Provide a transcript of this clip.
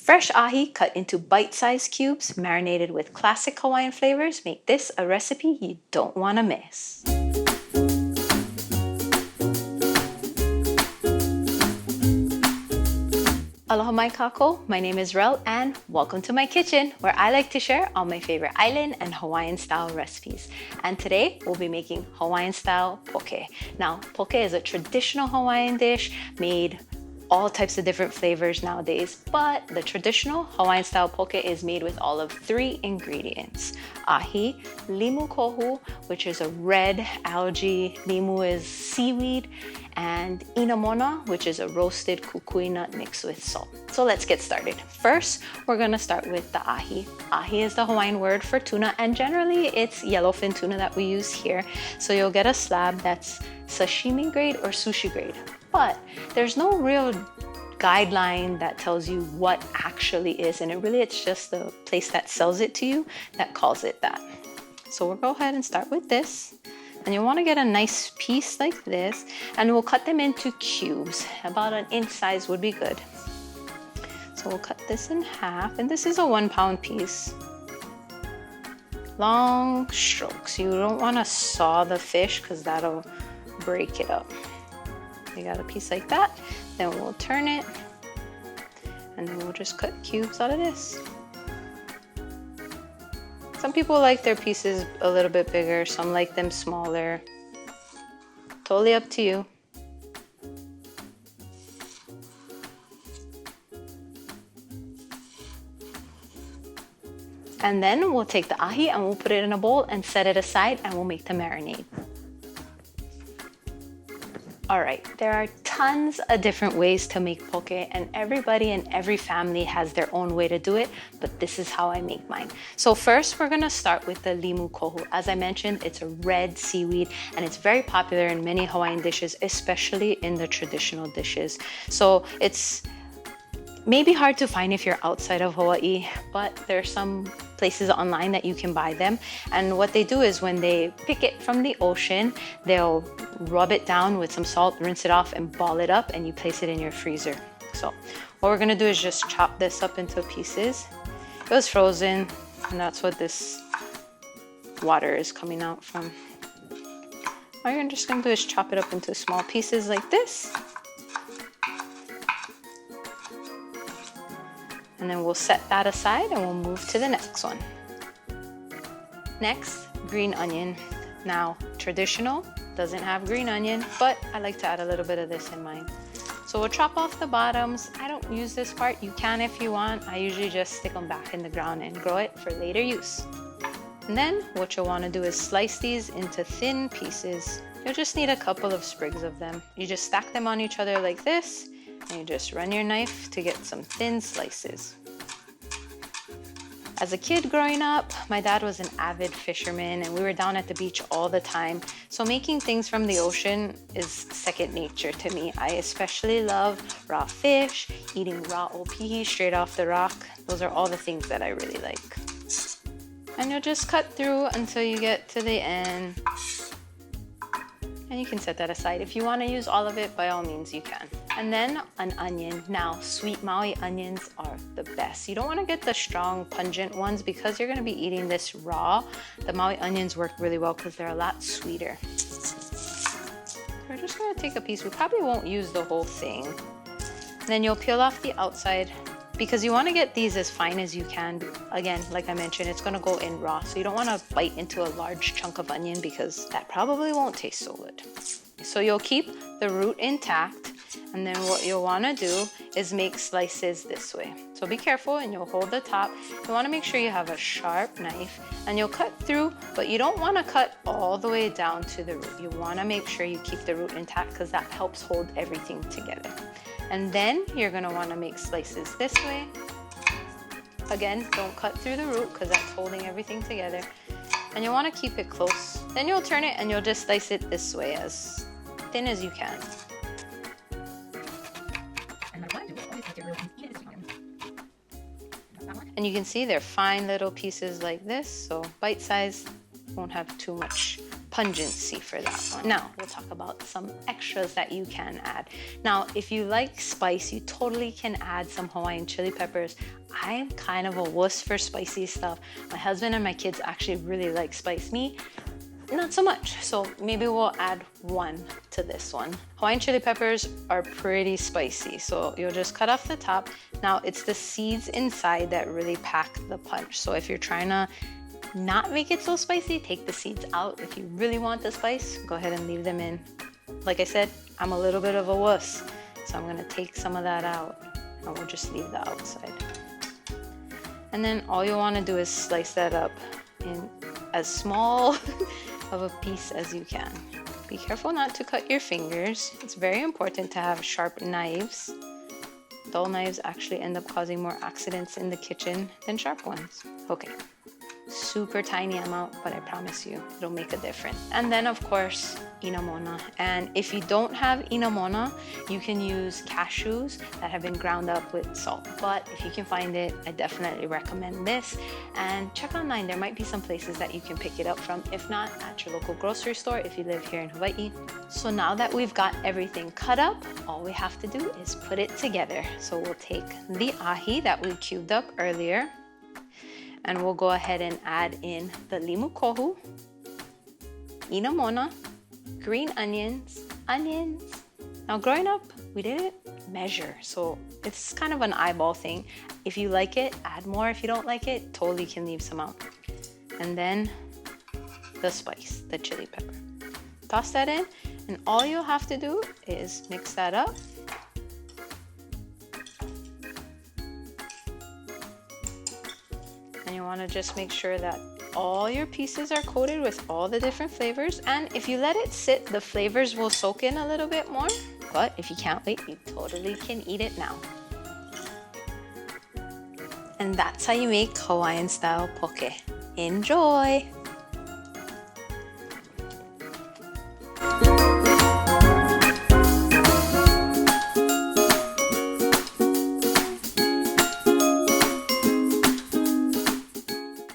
Fresh ahi cut into bite-sized cubes, marinated with classic Hawaiian flavors, make this a recipe you don't want to miss. Aloha mai kako, my name is Relle and welcome to my kitchen where I like to share all my favorite island and Hawaiian style recipes. And today we'll be making Hawaiian style poke. Now, poke is a traditional Hawaiian dish made all types of different flavors nowadays, but the traditional Hawaiian style poke is made with all of 3 ingredients: ahi, limu kohu, which is a red algae, limu is seaweed, and inamona, which is a roasted kukui nut mixed with salt. So let's get started. First, we're gonna start with the ahi. Ahi is the Hawaiian word for tuna, and generally it's yellowfin tuna that we use here. So you'll get a slab that's sashimi grade or sushi grade. But there's no real guideline that tells you what actually is, and it's just the place that sells it to you that calls it that. So we'll go ahead and start with this. And you want to get a nice piece like this, and we'll cut them into cubes. About an inch size would be good. So we'll cut this in half, and this is a 1-pound piece. Long strokes. You don't want to saw the fish because that'll break it up. You got a piece like that, then we'll turn it, and then we'll just cut cubes out of this. Some people like their pieces a little bit bigger, some like them smaller. Totally up to you. And then we'll take the ahi and we'll put it in a bowl and set it aside, and we'll make the marinade. All right, there are tons of different ways to make poke, and everybody and every family has their own way to do it, but this is how I make mine. So first, we're gonna start with the limu kohu. As I mentioned, it's a red seaweed, and it's very popular in many Hawaiian dishes, especially in the traditional dishes. So it's maybe hard to find if you're outside of Hawaii, but there's some places online that you can buy them. And what they do is when they pick it from the ocean, they'll rub it down with some salt, rinse it off, and ball it up, and you place it in your freezer. So what we're gonna do is just chop this up into pieces. It was frozen, and that's what this water is coming out from. All you're just gonna do is chop it up into small pieces like this. And then we'll set that aside and we'll move to the next one. Next, green onion. Now, traditional doesn't have green onion, but I like to add a little bit of this in mine. So we'll chop off the bottoms. I don't use this part. You can if you want. I usually just stick them back in the ground and grow it for later use. And then what you'll want to do is slice these into thin pieces. You'll just need a couple of sprigs of them. You just stack them on each other like this, and you just run your knife to get some thin slices. As a kid growing up, my dad was an avid fisherman, and we were down at the beach all the time. So making things from the ocean is second nature to me. I especially love raw fish, eating raw opihi straight off the rock. Those are all the things that I really like. And you'll just cut through until you get to the end. And you can set that aside. If you want to use all of it, by all means you can. And then an onion. Now, sweet Maui onions are the best. You don't want to get the strong, pungent ones because you're going to be eating this raw. The Maui onions work really well because they're a lot sweeter. We're just going to take a piece. We probably won't use the whole thing. And then you'll peel off the outside, because you want to get these as fine as you can. Again, like I mentioned, it's going to go in raw, so you don't want to bite into a large chunk of onion because that probably won't taste so good. So you'll keep the root intact, and then what you'll want to do is make slices this way. So be careful, and you'll hold the top. You want to make sure you have a sharp knife, and you'll cut through, but you don't want to cut all the way down to the root. You want to make sure you keep the root intact because that helps hold everything together. And then you're gonna wanna make slices this way. Again, don't cut through the root because that's holding everything together. And you wanna keep it close. Then you'll turn it and you'll just slice it this way, as thin as you can. And you can see they're fine little pieces like this, so bite size, won't have too much pungency for that one. Now, we'll talk about some extras that you can add. Now, if you like spice, you totally can add some Hawaiian chili peppers. I'm kind of a wuss for spicy stuff. My husband and my kids actually really like spice. Me, not so much. So maybe we'll add one to this one. Hawaiian chili peppers are pretty spicy, so you'll just cut off the top. Now, it's the seeds inside that really pack the punch. So if you're trying to not make it so spicy, take the seeds out. If you really want the spice, go ahead and leave them in. Like I said, I'm a little bit of a wuss, so I'm gonna take some of that out and we'll just leave the outside. And then all you wanna do is slice that up in as small of a piece as you can. Be careful not to cut your fingers. It's very important to have sharp knives. Dull knives actually end up causing more accidents in the kitchen than sharp ones. Okay. Super tiny amount, but I promise you it'll make a difference. And then of course, inamona. And if you don't have inamona, you can use cashews that have been ground up with salt. But if you can find it, I definitely recommend this. And check online, there might be some places that you can pick it up from. If not, at your local grocery store if you live here in Hawaii. So now that we've got everything cut up, all we have to do is put it together. So we'll take the ahi that we cubed up earlier, and we'll go ahead and add in the limu kohu, inamona, green onions. Now growing up, we didn't measure, so it's kind of an eyeball thing. If you like it, add more. If you don't like it, totally can leave some out. And then the spice, the chili pepper. Toss that in, and all you'll have to do is mix that up. And you want to just make sure that all your pieces are coated with all the different flavors. And if you let it sit, the flavors will soak in a little bit more. But if you can't wait, you totally can eat it now. And that's how you make Hawaiian style poke. Enjoy!